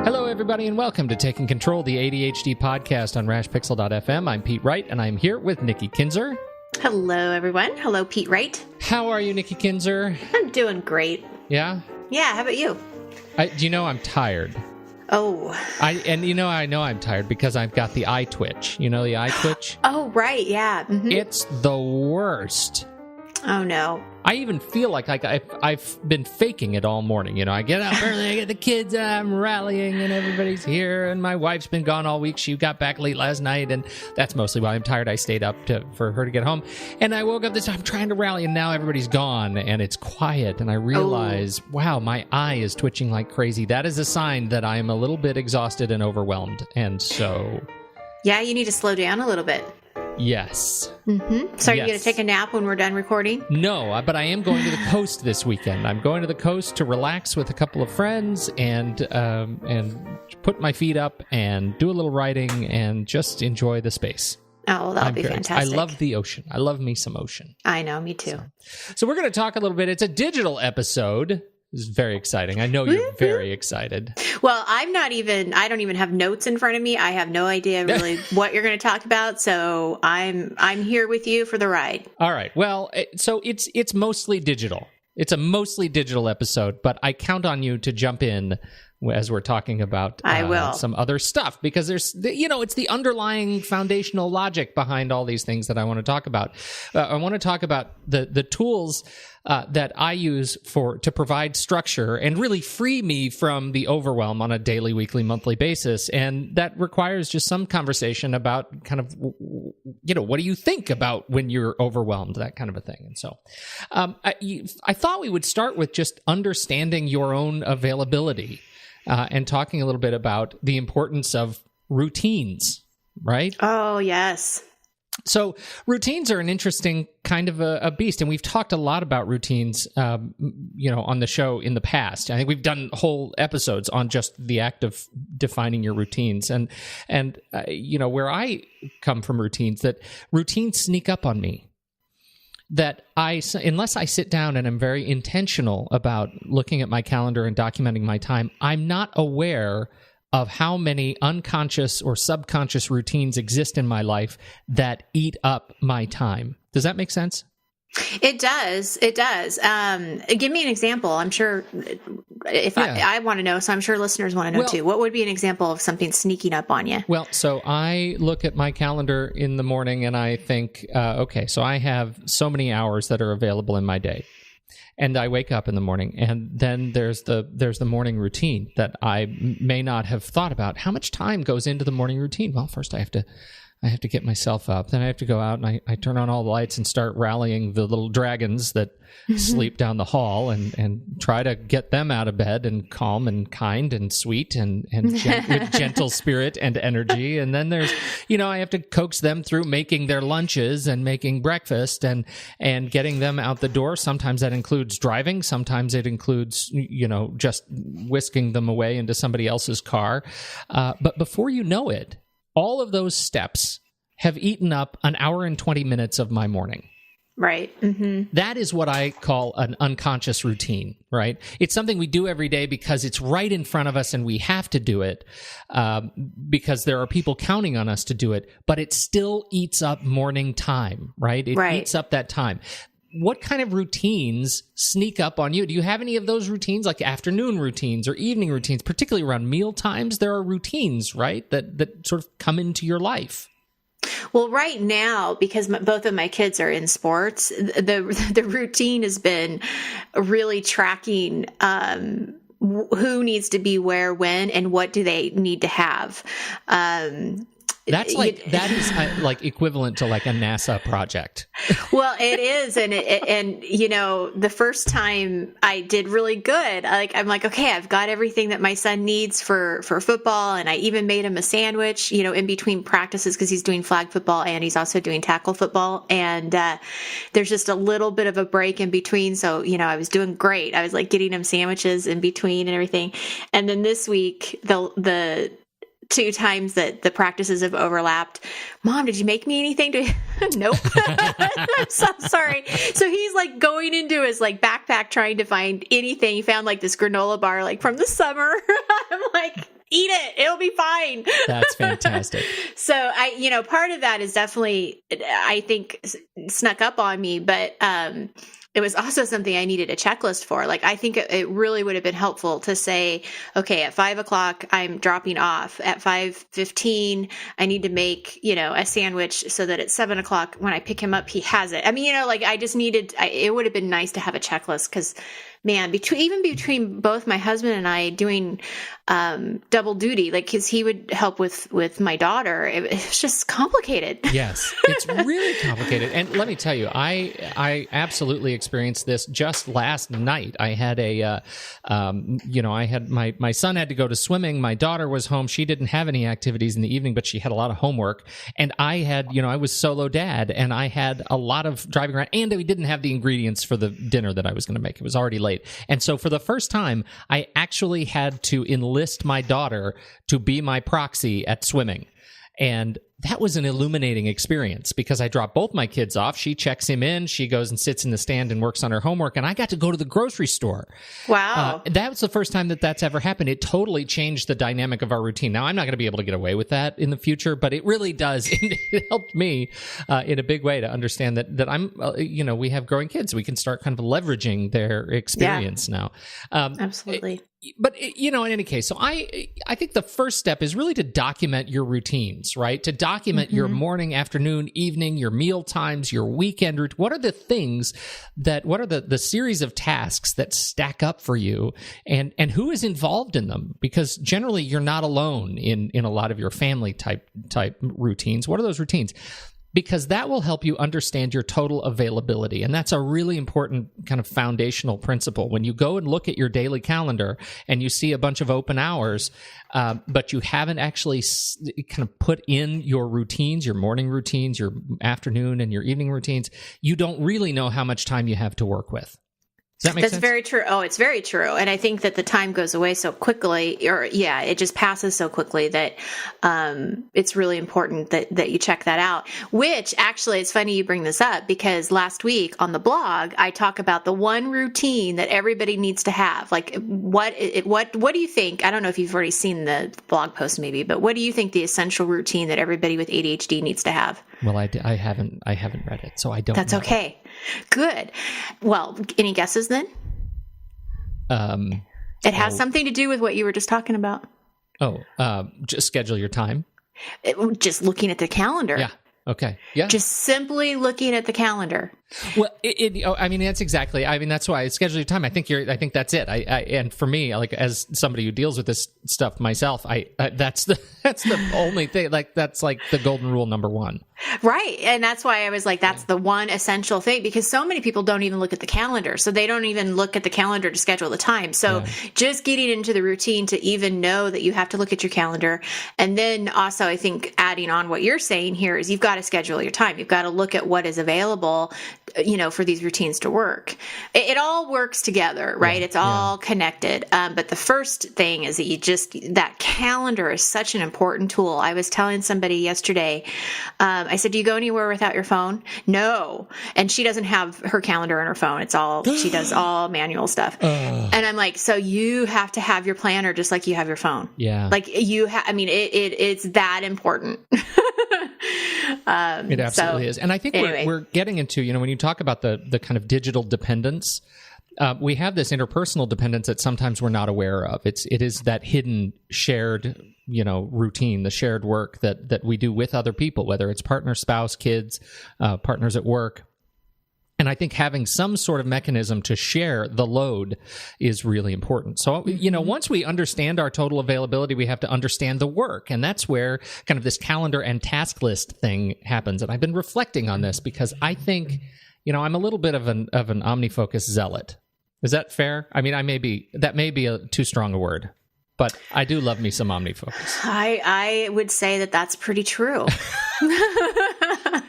Hello, everybody, and welcome to Taking Control, the ADHD podcast on rashpixel.fm. I'm Pete Wright, and I'm here with Nikki Kinzer. Hello, everyone. Hello, Pete Wright. How are you, Nikki Kinzer? I'm doing great. Yeah? Yeah, how about you? Do you know I'm tired? Oh. I know I'm tired because I've got the eye twitch. You know the eye twitch? Oh, right, yeah. Mm-hmm. It's the worst. Oh, no. I even feel like I've been faking it all morning. You know, I get up early, I get the kids, I'm rallying, and everybody's here, and my wife's been gone all week. She got back late last night, and that's mostly why I'm tired. I stayed up for her to get home, and I woke up this time, I'm trying to rally, and now everybody's gone, and it's quiet, and I realize, wow, my eye is twitching like crazy. That is a sign that I'm a little bit exhausted and overwhelmed, and so... Yeah, you need to slow down a little bit. Yes. Mm-hmm. So are you going to take a nap when we're done recording? No, but I am going to the coast this weekend. I'm going to the coast to relax with a couple of friends and put my feet up and do a little writing and just enjoy the space. Oh, that'll be fantastic. I love the ocean. I love me some ocean. I know, me too. So we're going to talk a little bit. It's a digital episode. This is very exciting. I know you're very excited. Well, I don't even have notes in front of me. I have no idea really what you're going to talk about. So I'm here with you for the ride. All right. Well, so it's mostly digital. It's a mostly digital episode, but I count on you to jump in as we're talking about some other stuff, because there's, it's the underlying foundational logic behind all these things that I want to talk about. I want to talk about the tools that I use to provide structure and really free me from the overwhelm on a daily, weekly, monthly basis. And that requires just some conversation about kind of, what do you think about when you're overwhelmed, that kind of a thing. And so I thought we would start with just understanding your own availability and talking a little bit about the importance of routines, right? Oh, yes. So routines are an interesting kind of a beast, and we've talked a lot about routines, on the show in the past. I think we've done whole episodes on just the act of defining your routines, and where I come from routines, that routines sneak up on me. That unless I sit down and I'm very intentional about looking at my calendar and documenting my time, I'm not aware of how many unconscious or subconscious routines exist in my life that eat up my time. Does that make sense? It does. It does. Give me an example. I'm sure I want to know, so I'm sure listeners want to know too. What would be an example of something sneaking up on you? Well, so I look at my calendar in the morning and I think, okay, so I have so many hours that are available in my day. And I wake up in the morning, and then there's the morning routine that I may not have thought about. How much time goes into the morning routine? Well, first I have to get myself up. Then I have to go out and I turn on all the lights and start rallying the little dragons that sleep down the hall and try to get them out of bed and calm and kind and sweet and with gentle spirit and energy. And then there's, I have to coax them through making their lunches and making breakfast and getting them out the door. Sometimes that includes driving. Sometimes it includes, just whisking them away into somebody else's car. But before you know it, all of those steps have eaten up an hour and 20 minutes of my morning. Right. Mm-hmm. That is what I call an unconscious routine, right? It's something we do every day because it's right in front of us and we have to do it because there are people counting on us to do it, but it still eats up morning time, right? It eats up that time. What kind of routines sneak up on you? Do you have any of those routines, like afternoon routines or evening routines, particularly around meal times? There are routines, right, that sort of come into your life. Well, right now, because both of my kids are in sports, the routine has been really tracking who needs to be where, when, and what do they need to have. That is like equivalent to like a NASA project. Well, it is. And the first time I did really good, I'm like, okay, I've got everything that my son needs for football. And I even made him a sandwich, in between practices, because he's doing flag football and he's also doing tackle football. And there's just a little bit of a break in between. So, I was doing great. I was like getting him sandwiches in between and everything. And then this week, the 2 times that the practices have overlapped, Mom, did you make me anything Nope. I'm so sorry. So he's like going into his like backpack trying to find anything. He found like this granola bar like from the summer. I'm like, eat it. It'll be fine. That's fantastic. So part of that is definitely, I think, snuck up on me, but it was also something I needed a checklist for. Like, I think it really would have been helpful to say, okay, at 5:00, I'm dropping off. At 5:15, I need to make, a sandwich so that at 7:00, when I pick him up, he has it. I mean, I just needed, it would have been nice to have a checklist because, man, between both my husband and I doing double duty, like, because he would help with my daughter, it's just complicated. Yes, it's really complicated. And let me tell you, I absolutely experienced this just last night. I had my son had to go to swimming. My daughter was home. She didn't have any activities in the evening, but she had a lot of homework. And I had, I was solo dad, and I had a lot of driving around, and we didn't have the ingredients for the dinner that I was going to make. It was already late. And so for the first time, I actually had to enlist my daughter to be my proxy at swimming. And that was an illuminating experience because I dropped both my kids off. She checks him in. She goes and sits in the stand and works on her homework. And I got to go to the grocery store. Wow. That was the first time that's ever happened. It totally changed the dynamic of our routine. Now, I'm not going to be able to get away with that in the future, but it really does. It helped me in a big way to understand that I'm, we have growing kids. We can start kind of leveraging their experience now. Absolutely. But, in any case, so I think the first step is really to document your routines, right? To document your morning, afternoon, evening, your meal times, your weekend routine. What are the things what are the series of tasks that stack up for you, and who is involved in them? Because generally you're not alone in a lot of your family type routines. What are those routines? Because that will help you understand your total availability. And that's a really important kind of foundational principle. When you go and look at your daily calendar and you see a bunch of open hours, but you haven't actually kind of put in your routines, your morning routines, your afternoon and your evening routines, you don't really know how much time you have to work with. Does that make sense? That's very true. Oh, it's very true. And I think that the time goes away so quickly, it just passes so quickly that it's really important that you check that out. Which actually, it's funny you bring this up because last week on the blog, I talk about the one routine that everybody needs to have. Like, what do you think? I don't know if you've already seen the blog post maybe, but what do you think the essential routine that everybody with ADHD needs to have? Well, I haven't read it, so I don't. That's know. Okay. Good. Well, any guesses then? It has something to do with what you were just talking about. Just schedule your time. Just looking at the calendar. Yeah. Okay. Yeah. Just simply looking at the calendar. Well, that's exactly. That's why I schedule your time. I think that's it. And for me, like as somebody who deals with this stuff myself, that's the only thing. Like that's like the golden rule number one. Right. And that's why I was like, that's the one essential thing because so many people don't even look at the calendar. So they don't even look at the calendar to schedule the time. So just getting into the routine to even know that you have to look at your calendar. And then also I think adding on what you're saying here is you've got to schedule your time. You've got to look at what is available, for these routines to work. It all works together, right? It's all connected. But the first thing is that that calendar is such an important tool. I was telling somebody yesterday, I said, do you go anywhere without your phone? No. And she doesn't have her calendar on her phone. It's all, she does all manual stuff. And I'm like, so you have to have your planner just like you have your phone. Yeah. Like it's that important. It absolutely is. And I think we're getting into, when you talk about the kind of digital dependence, we have this interpersonal dependence that sometimes we're not aware of. It is that hidden shared, routine, the shared work that we do with other people, whether it's partner, spouse, kids, partners at work. And I think having some sort of mechanism to share the load is really important. So, once we understand our total availability, we have to understand the work. And that's where kind of this calendar and task list thing happens. And I've been reflecting on this because I think, I'm a little bit of an OmniFocus zealot. Is that fair? I mean, that may be too strong a word, but I do love me some OmniFocus. I would say that that's pretty true.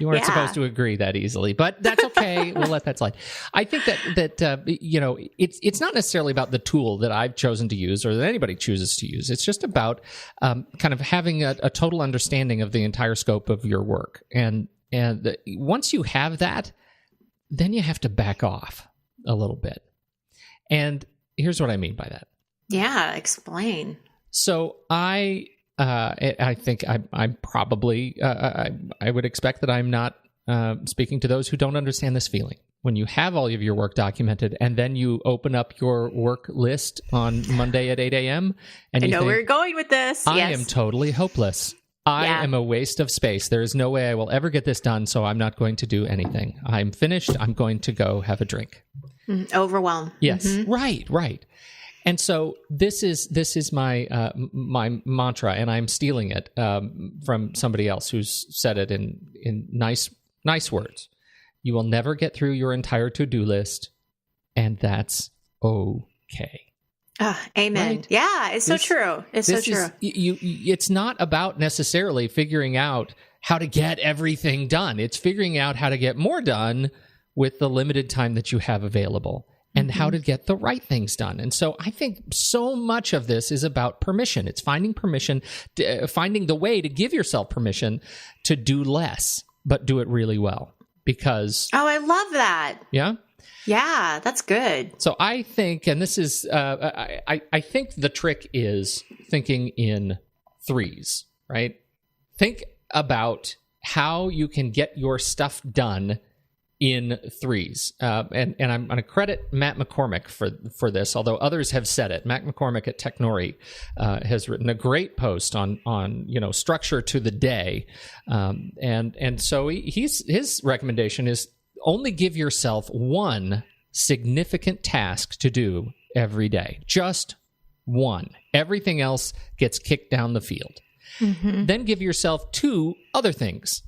You weren't supposed to agree that easily, but that's okay. We'll let that slide. I think that it's not necessarily about the tool that I've chosen to use or that anybody chooses to use. It's just about kind of having a total understanding of the entire scope of your work. And And once you have that, then you have to back off a little bit. And here's what I mean by that. Yeah, explain. So I think I'm probably, I would expect that I'm not speaking to those who don't understand this feeling. When you have all of your work documented and then you open up your work list on Monday at 8 a.m. and you think, where you're going with this. I am totally hopeless. I am a waste of space. There is no way I will ever get this done, so I'm not going to do anything. I'm finished. I'm going to go have a drink. Overwhelm. Yes. Mm-hmm. Right. And so this is my my mantra, and I'm stealing it from somebody else who's said it in nice words. You will never get through your entire to-do list, and that's okay. Amen. Right? Yeah, it's so true. It's so true. It's not about necessarily figuring out how to get everything done. It's figuring out how to get more done with the limited time that you have available, and how to get the right things done. And so I think so much of this is about permission. It's finding permission, finding the way to give yourself permission to do less, but do it really well. Because I love that. Yeah? Yeah, that's good. So I think, and this is, I think the trick is thinking in threes, right? Think about how you can get your stuff done in threes. And I'm going to credit Matt McCormick for this, although others have said it. Matt McCormick at Technori has written a great post on structure to the day. And so his recommendation is only give yourself one significant task to do every day. Just one. Everything else gets kicked down the field. Then give yourself two other things,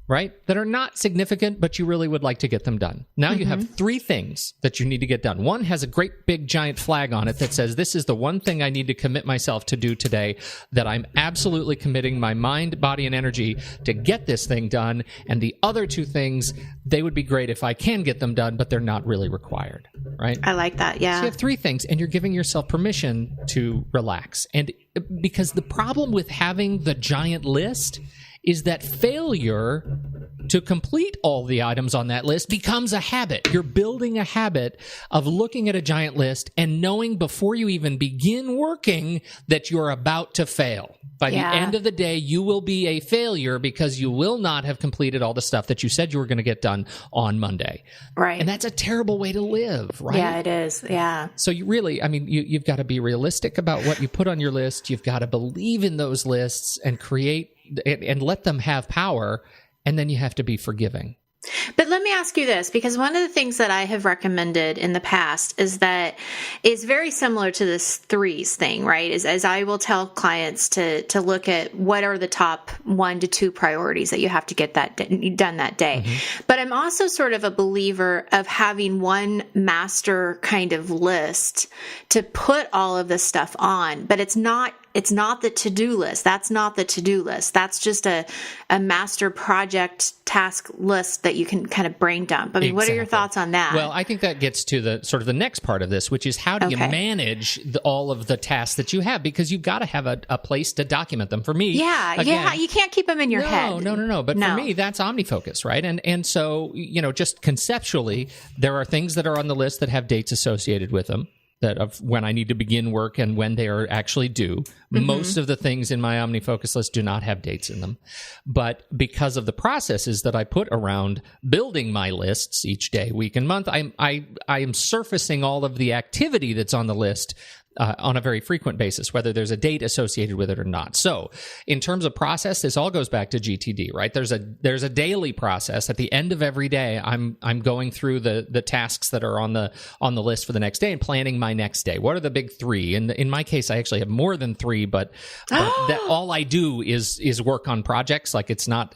right, that are not significant, but you really would like to get them done. Now you have three things that you need to get done. One has a great big giant flag on it that says, this is the one thing I need to commit myself to do today, that I'm absolutely committing my mind, body, and energy to get this thing done. And the other two things, they would be great if I can get them done, but they're not really required, right? I like that, yeah. So you have three things, and you're giving yourself permission to relax. And because the problem with having the giant list is that failure to complete all the items on that list becomes a habit. You're building a habit of looking at a giant list and knowing before you even begin working that you're about to fail. By the end of the day, you will be a failure because you will not have completed all the stuff that you said you were going to get done on Monday. Right. And that's a terrible way to live, right? Yeah, it is. Yeah. So you really, you've got to be realistic about what you put on your list. You've got to believe in those lists and create and let them have power, and then you have to be forgiving. But let me ask you this, because one of the things that I have recommended in the past is that is very similar to this threes thing, right? Is as I will tell clients to look at what are the top 1 to 2 priorities that you have to get that done that day. But I'm also sort of a believer of having one master kind of list to put all of this stuff on, but it's not the to-do list. That's not the to-do list. That's just a master project task list that you can kind of brain dump. I mean, What are your thoughts on that? Well, I think that gets to the sort of the next part of this, which is how do you manage all of the tasks that you have? Because you've got to have a place to document them. For me, again, you can't keep them in your head. No. But for me, that's OmniFocus, right? And so, just conceptually, there are things that are on the list that have dates associated with them, that of when I need to begin work and when they are actually due. Most of the things in my OmniFocus list do not have dates in them. But because of the processes that I put around building my lists each day, week and month, I am surfacing all of the activity that's on the list on a very frequent basis, whether there's a date associated with it or not. So in terms of process, this all goes back to GTD, right? There's a daily process. At the end of every day, I'm going through the tasks that are on the list for the next day and planning my next day. What are the big 3? And in my case, I actually have more than 3, but that all I do is work on projects. Like it's not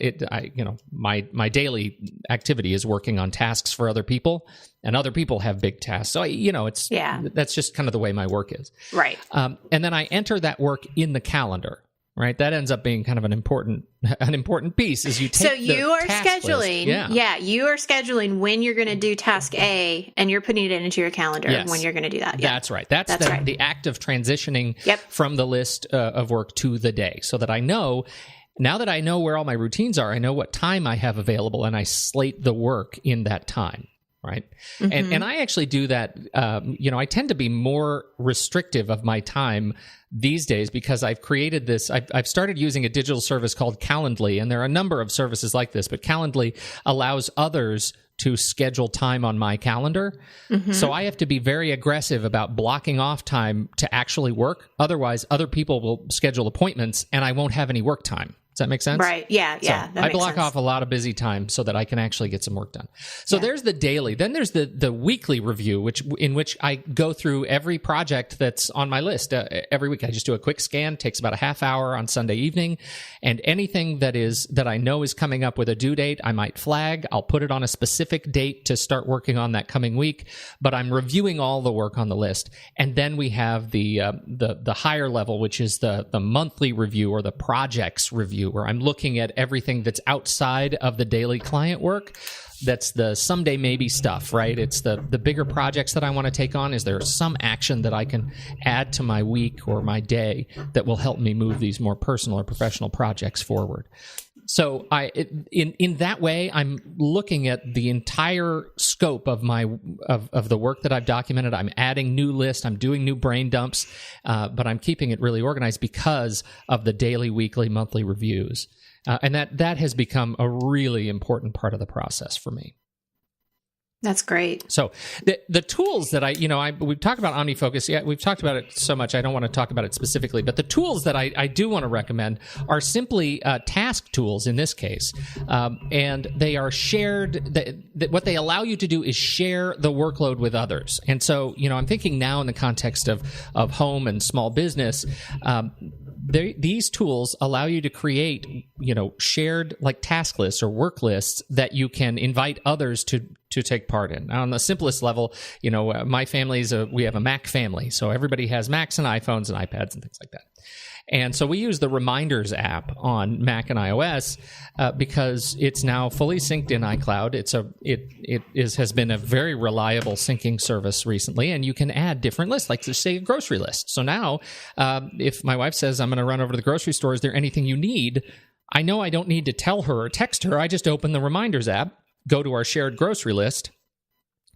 my daily activity is working on tasks for other people. And other people have big tasks. So, that's just kind of the way my work is. Right. And then I enter that work in the calendar, right? That ends up being kind of an important piece is you take you are scheduling. You are scheduling when you're going to do task A and you're putting it into your calendar when you're going to do that. Yeah. That's right. That's the act of transitioning from the list of work to the day so that I know. Now that I know where all my routines are, I know what time I have available, and I slate the work in that time. Right. And I actually do that. I tend to be more restrictive of my time these days because I've created this. I've started using a digital service called Calendly, and there are a number of services like this, but Calendly allows others to schedule time on my calendar. So I have to be very aggressive about blocking off time to actually work. Otherwise, other people will schedule appointments and I won't have any work time. Does that make sense? Right. Yeah. So I block off a lot of busy time so that I can actually get some work done. So there's the daily. Then there's the weekly review, in which I go through every project that's on my list every week. I just do a quick scan. Takes about a half hour on Sunday evening, and anything that I know is coming up with a due date, I might flag. I'll put it on a specific date to start working on that coming week. But I'm reviewing all the work on the list, and then we have the higher level, which is the monthly review or the projects review, where I'm looking at everything that's outside of the daily client work. That's the someday maybe stuff, right? It's the bigger projects that I want to take on. Is there some action that I can add to my week or my day that will help me move these more personal or professional projects forward? So in that way, I'm looking at the entire scope of of the work that I've documented. I'm adding new lists. I'm doing new brain dumps, but I'm keeping it really organized because of the daily, weekly, monthly reviews. And that has become a really important part of the process for me. That's great. So the tools that we've talked about OmniFocus. Yeah, we've talked about it so much. I don't want to talk about it specifically, but the tools that I do want to recommend are simply task tools in this case. And they are shared. What they allow you to do is share the workload with others. And so, I'm thinking now in the context of home and small business, these tools allow you to create, shared like task lists or work lists that you can invite others to take part in. Now, on the simplest level, my family's we have a Mac family, so everybody has Macs and iPhones and iPads and things like that. And so we use the Reminders app on Mac and iOS because it's now fully synced in iCloud. It has been a very reliable syncing service recently, and you can add different lists, like say a grocery list. So now, if my wife says I'm going to run over to the grocery store, is there anything you need? I know I don't need to tell her or text her. I just open the Reminders app, go to our shared grocery list,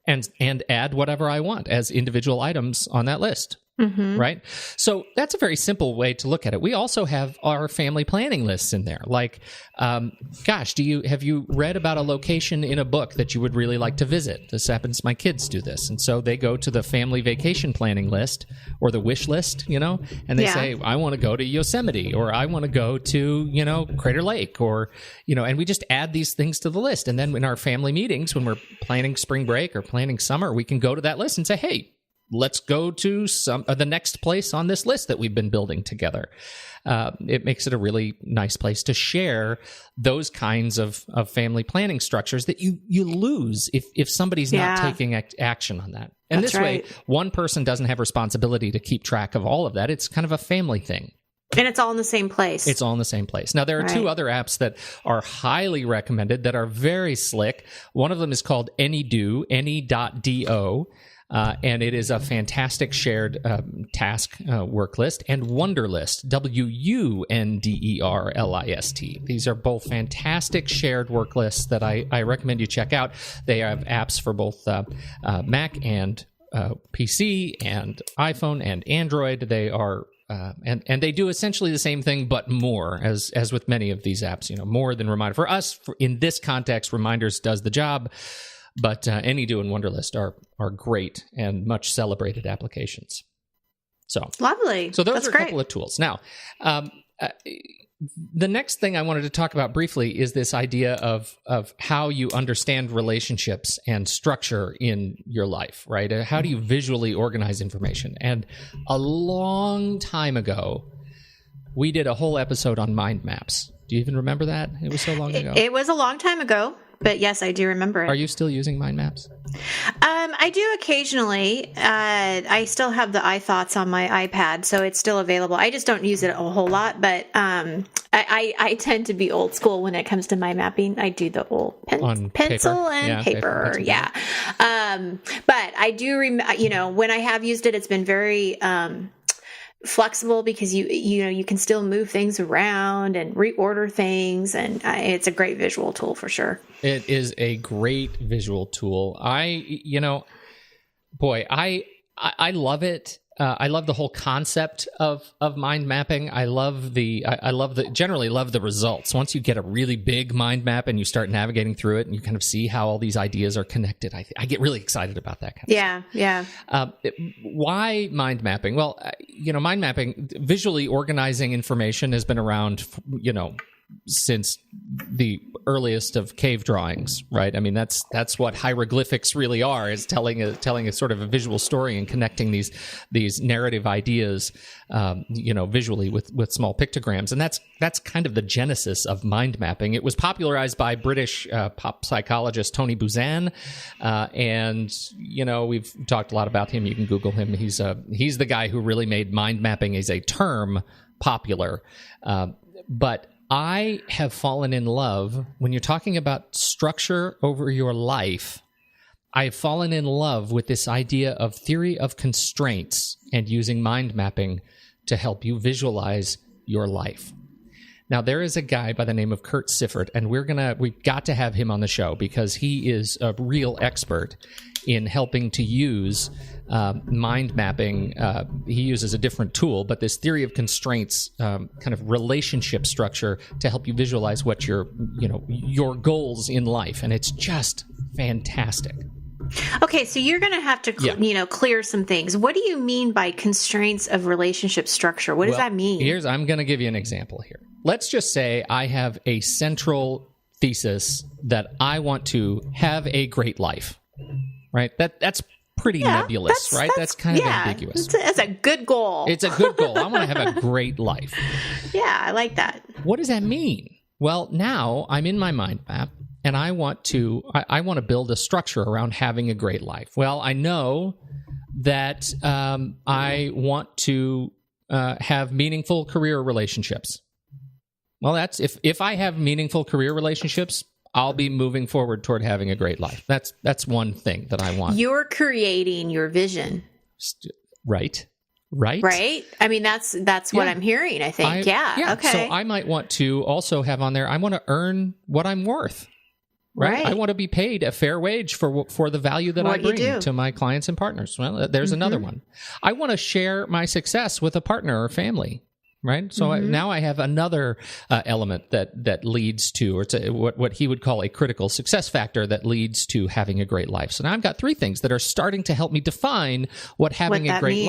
and add whatever I want as individual items on that list. Right? So that's a very simple way to look at it. We also have our family planning lists in there. Like, have you read about a location in a book that you would really like to visit? This happens, my kids do this. And so they go to the family vacation planning list or the wish list, and they say, I want to go to Yosemite, or I want to go to, Crater Lake, or, and we just add these things to the list. And then in our family meetings, when we're planning spring break or planning summer, we can go to that list and say, hey, let's go to the next place on this list that we've been building together. It makes it a really nice place to share those kinds of family planning structures that you lose if somebody's not taking action on that. And That's this way, one person doesn't have responsibility to keep track of all of that. It's kind of a family thing. And it's all in the same place. It's all in the same place. Now, there are two other apps that are highly recommended that are very slick. One of them is called AnyDo, any.do. And it is a fantastic shared task work list, and Wunderlist, Wunderlist. These are both fantastic shared work lists that I recommend you check out. They have apps for both Mac and PC and iPhone and Android. They are and they do essentially the same thing, but more, as with many of these apps. More than Reminder. For us, in this context, Reminders does the job. But AnyDo and Wunderlist are great and much celebrated applications. So lovely. So those That's are a great. couple of tools. Now, the next thing I wanted to talk about briefly is this idea of how you understand relationships and structure in your life, right? How do you visually organize information? And a long time ago, we did a whole episode on Mindmaps. Do you even remember that? It was so long ago. It was a long time ago. But yes, I do remember it. Are you still using Mindmaps? I do occasionally. I still have the iThoughts on my iPad, so it's still available. I just don't use it a whole lot, but I tend to be old school when it comes to mind mapping. I do the old pencil and paper. Yeah. But I do, when I have used it, it's been very flexible because you can still move things around and reorder things, and it's a great visual tool for sure. It is a great visual tool. I love it. I love the whole concept of mind mapping. Generally love the results. Once you get a really big mind map and you start navigating through it and you kind of see how all these ideas are connected, I get really excited about that kind of stuff. Yeah. Why mind mapping? Well, mind mapping, visually organizing information, has been around, since the earliest of cave drawings, right? I mean, that's what hieroglyphics really are, is telling a sort of a visual story and connecting these narrative ideas, visually with small pictograms. And that's kind of the genesis of mind mapping. It was popularized by British pop psychologist Tony Buzan, and we've talked a lot about him. You can Google him. He's the guy who really made mind mapping as a term popular, but I have fallen in love, when you're talking about structure over your life, I've fallen in love with this idea of theory of constraints and using mind mapping to help you visualize your life. Now, there is a guy by the name of Kurt Siffert, and we've got to have him on the show because he is a real expert in helping to use mind mapping. He uses a different tool, but this theory of constraints, kind of relationship structure to help you visualize what your goals in life, and it's just fantastic. Okay, so you're going to have to clear some things. What do you mean by constraints of relationship structure? What does that mean? I'm going to give you an example here. Let's just say I have a central thesis that I want to have a great life, right? That's pretty nebulous, right? That's kind of ambiguous. That's a good goal. It's a good goal. I want to have a great life. Yeah, I like that. What does that mean? Well, now I'm in my mind map, and I want to build a structure around having a great life. Well, I know that I want to have meaningful career relationships. Well, that's if I have meaningful career relationships, I'll be moving forward toward having a great life. That's one thing that I want. You're creating your vision. Right. I mean, that's what I'm hearing, I think. Okay. So I might want to also have on there, I want to earn what I'm worth. Right. I want to be paid a fair wage for the value that I bring to my clients and partners. Well, there's another one. I want to share my success with a partner or family. Right. So now I have another element that leads to, or to what he would call a critical success factor that leads to having a great life. So now I've got three things that are starting to help me define what having a great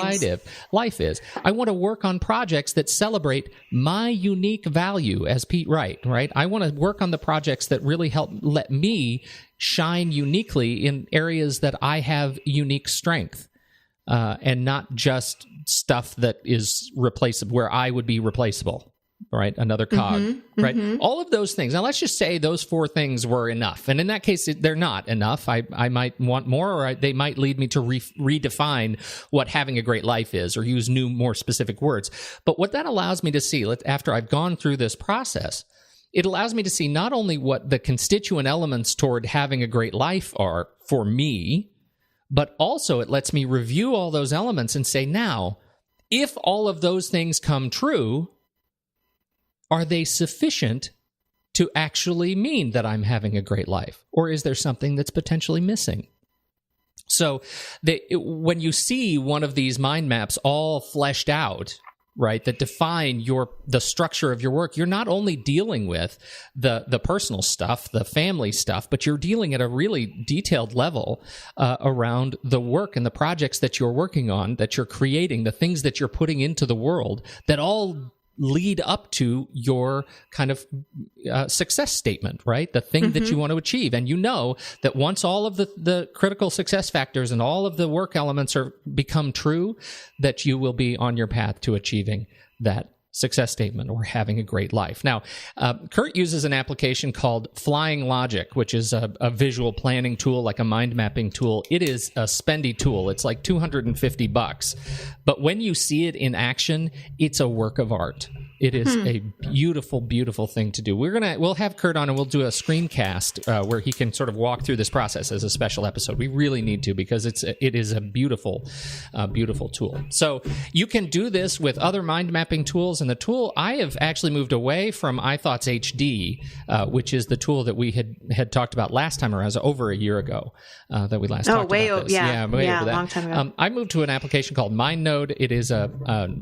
life is. I want to work on projects that celebrate my unique value as Pete Wright. Right. I want to work on the projects that really let me shine uniquely in areas that I have unique strength. And not just stuff that is replaceable, where I would be replaceable, right? Another cog, right? All of those things. Now, let's just say those four things were enough. And in that case, they're not enough. I might want more, or they might lead me to redefine what having a great life is, or use new, more specific words. But what that allows me to see, after I've gone through this process, it allows me to see not only what the constituent elements toward having a great life are for me, but also it lets me review all those elements and say, now, if all of those things come true, are they sufficient to actually mean that I'm having a great life? Or is there something that's potentially missing? So when you see one of these mind maps all fleshed out, right, that define the structure of your work, you're not only dealing with the personal stuff, the family stuff, but you're dealing at a really detailed level around the work and the projects that you're working on, that you're creating, the things that you're putting into the world that all lead up to your kind of success statement, right? The thing that you want to achieve. And you know that once all of the critical success factors and all of the work elements become true, that you will be on your path to achieving that success statement or having a great life. Now, Kurt uses an application called Flying Logic, which is a visual planning tool, like a mind mapping tool. It is a spendy tool. It's like $250. But when you see it in action, it's a work of art. It is a beautiful, beautiful thing to do. We'll have Kurt on and we'll do a screencast where he can sort of walk through this process as a special episode. We really need to, because it is a beautiful, beautiful tool. So you can do this with other mind mapping tools. And the tool, I have actually moved away from iThoughts HD, which is the tool that we had talked about last time around, over a year ago that we last talked about this. Yeah, way over that. A long time ago. I moved to an application called MindNode. It is a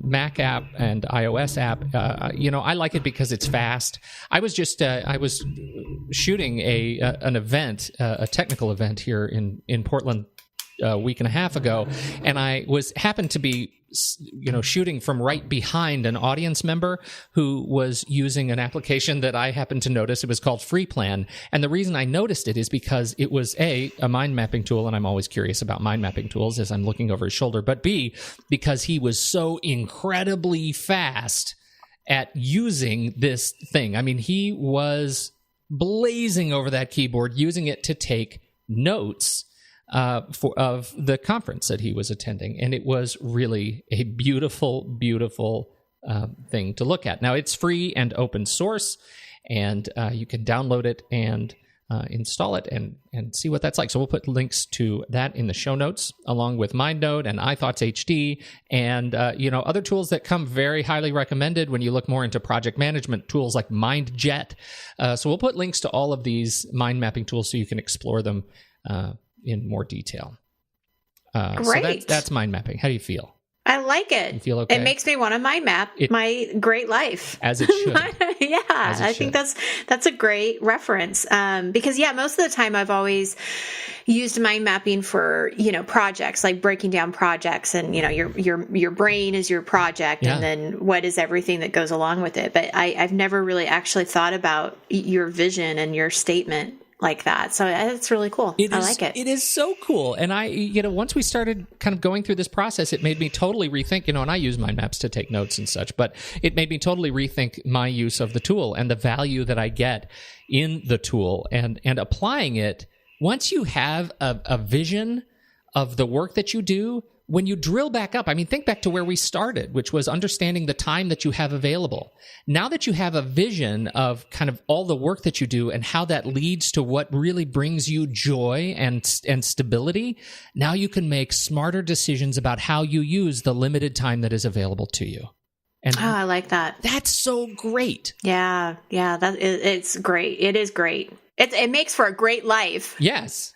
Mac app and iOS app. I like it because it's fast. I was shooting an event, a technical event here in Portland a week and a half ago, and I happened to be shooting from right behind an audience member who was using an application that I happened to notice. It was called FreePlan. And the reason I noticed it is because it was a mind mapping tool, and I'm always curious about mind mapping tools as I'm looking over his shoulder, but B, because he was so incredibly fast at using this thing. I mean, he was blazing over that keyboard, using it to take notes of the conference that he was attending, and it was really a beautiful, beautiful thing to look at. Now, it's free and open source, and you can download it and install it and see what that's like. So we'll put links to that in the show notes, along with MindNode and iThoughts HD, and other tools that come very highly recommended when you look more into project management tools like MindJet. So we'll put links to all of these mind mapping tools so you can explore them in more detail. Great. So that's mind mapping. How do you feel? I like it. You feel okay? It makes me want to mind map my great life. As it should. I think that's a great reference. Because most of the time I've always used mind mapping for, projects, like breaking down projects, and, your brain is your project, and then what is everything that goes along with it. But I've never really actually thought about your vision and your statement like that. So it's really cool. I like it. It is so cool. And once we started kind of going through this process, it made me totally rethink, and I use mind maps to take notes and such, but it made me totally rethink my use of the tool and the value that I get in the tool, and applying it. Once you have a vision of the work that you do, when you drill back up, think back to where we started, which was understanding the time that you have available. Now that you have a vision of kind of all the work that you do and how that leads to what really brings you joy and stability, now you can make smarter decisions about how you use the limited time that is available to you. And I like that. That's so great. Yeah, it's great. It is great. It makes for a great life. Yes.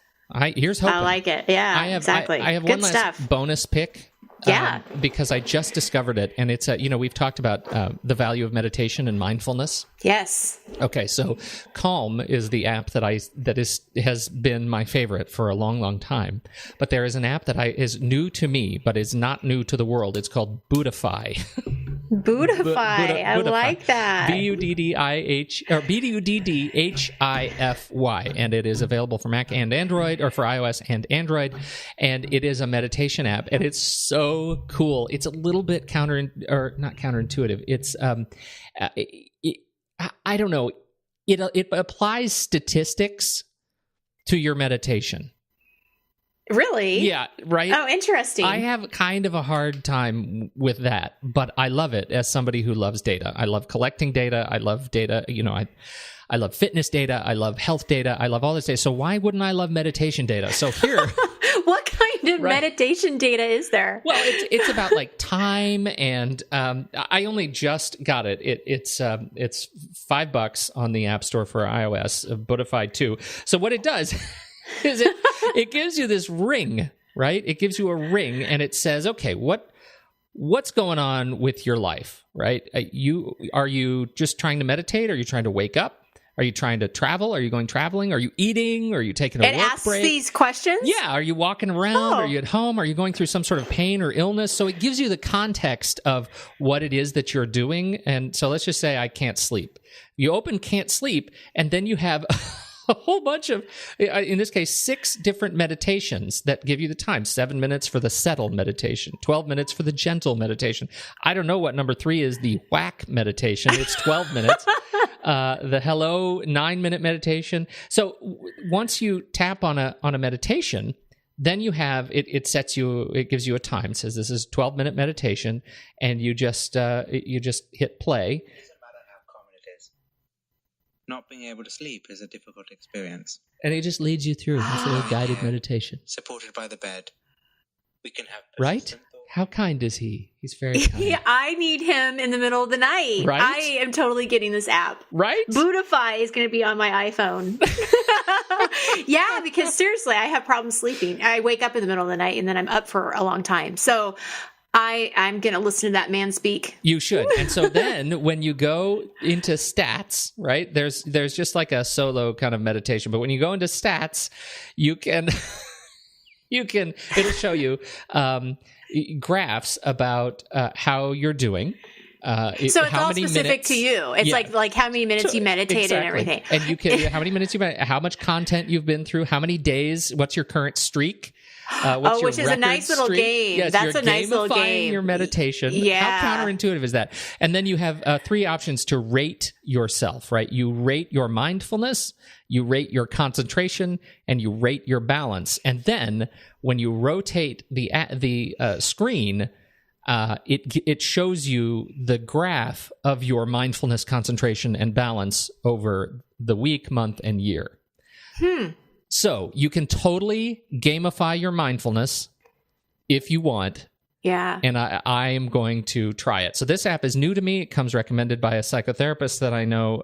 Here's hoping. I like it. Yeah, exactly. I have Good one last stuff. bonus pick. Yeah. Because I just discovered it, and it's we've talked about the value of meditation and mindfulness. Yes. Okay, so Calm is the app that has been my favorite for a long, long time. But there is an app that is new to me, but is not new to the world. It's called Buddhify. Buddhify. I like that. Buddhify, and it is available for Mac and Android, or for iOS and Android, and it is a meditation app, and it's so cool. It's a little bit not counterintuitive. It's I don't know. It applies statistics to your meditation. Really? Yeah, right? Oh, interesting. I have kind of a hard time with that, but I love it as somebody who loves data. I love collecting data. I love data. I love fitness data. I love health data. I love all this data. So why wouldn't I love meditation data? So here... What kind of meditation data is there? Well, it's about like time, and I only just got it. It's $5 on the App Store for iOS, Buddhify 2. So what it does is it gives you this ring, right? It gives you a ring, and it says, okay, what's going on with your life, right? Are you just trying to meditate? Are you trying to wake up? Are you trying to travel? Are you going traveling? Are you eating? Are you taking a work break? It asks these questions? Yeah. Are you walking around? Oh. Are you at home? Are you going through some sort of pain or illness? So it gives you the context of what it is that you're doing. And so let's just say I can't sleep. You open Can't Sleep, and then you have a whole bunch of, in this case, 6 different meditations that give you the time. 7 minutes for the settle meditation, 12 minutes for the gentle meditation. I don't know what number 3 is, the whack meditation. It's 12 minutes. The hello 9-minute meditation. So once you tap on a meditation, then you have it gives you a time. It says this is 12-minute meditation, and you just hit play. It doesn't matter how common it is. Not being able to sleep is a difficult experience. And it just leads you through this little guided meditation. Supported by the bed. We can have right? How kind is he? He's very kind. Yeah, I need him in the middle of the night. Right? I am totally getting this app. Right? Buddhify is going to be on my iPhone. Yeah, because seriously, I have problems sleeping. I wake up in the middle of the night and then I'm up for a long time. So I'm going to listen to that man speak. You should. And so then when you go into stats, right, there's just like a solo kind of meditation. But when you go into stats, you can... it'll show you graphs about how you're doing. So it's all specific to you. It's like how many minutes you meditated and everything. And you can how many minutes you meditate, how much content you've been through, how many days, what's your current streak. Which is a nice little game. Yes, that's a nice little game. Your meditation. Yeah. How counterintuitive is that? And then you have 3 options to rate yourself, right? You rate your mindfulness, you rate your concentration, and you rate your balance. And then when you rotate the screen, it shows you the graph of your mindfulness, concentration, and balance over the week, month, and year. So you can totally gamify your mindfulness if you want. Yeah. And I am going to try it. So this app is new to me. It comes recommended by a psychotherapist that I know,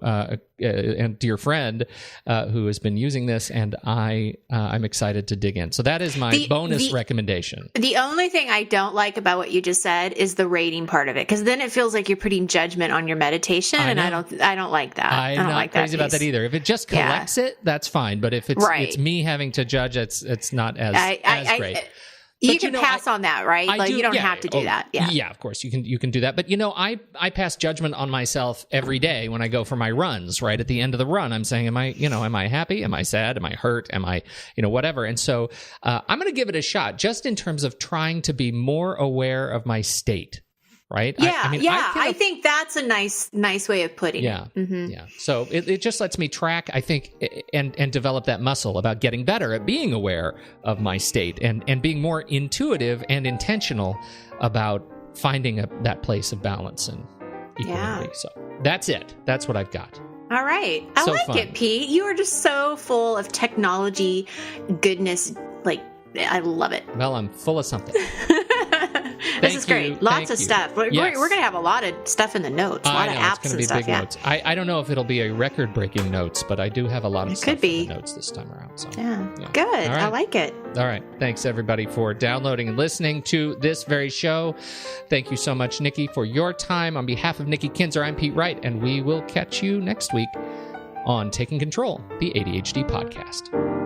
and dear friend who has been using this, and I'm excited to dig in. So that is my bonus recommendation. The only thing I don't like about what you just said is the rating part of it, because then it feels like you're putting judgment on your meditation, and I don't like that. I'm not like crazy about that either. If it just collects it, that's fine. But if it's me having to judge, it's not as great. You can pass on that, right? You don't have to do that. Yeah, of course you can do that. But I pass judgment on myself every day when I go for my runs. Right at the end of the run, I'm saying, am I happy? Am I sad? Am I hurt? Am I whatever? And so I'm going to give it a shot, just in terms of trying to be more aware of my state. Right? Yeah, I think that's a nice way of putting it. Yeah. So it just lets me track, I think, and develop that muscle about getting better at being aware of my state and being more intuitive and intentional about finding that place of balance and equanimity. So that's it. That's what I've got. All right. I like it, Pete. You are just so full of technology goodness. I love it. Well, I'm full of something. This is great. Lots of stuff. We're going to have a lot of stuff in the notes. A lot of apps and stuff. Notes. I don't know if it'll be a record-breaking notes, but I do have a lot of stuff in the notes this time around. So, yeah. Good. Right. I like it. All right. Thanks, everybody, for downloading and listening to this very show. Thank you so much, Nikki, for your time. On behalf of Nikki Kinzer, I'm Pete Wright, and we will catch you next week on Taking Control, the ADHD podcast.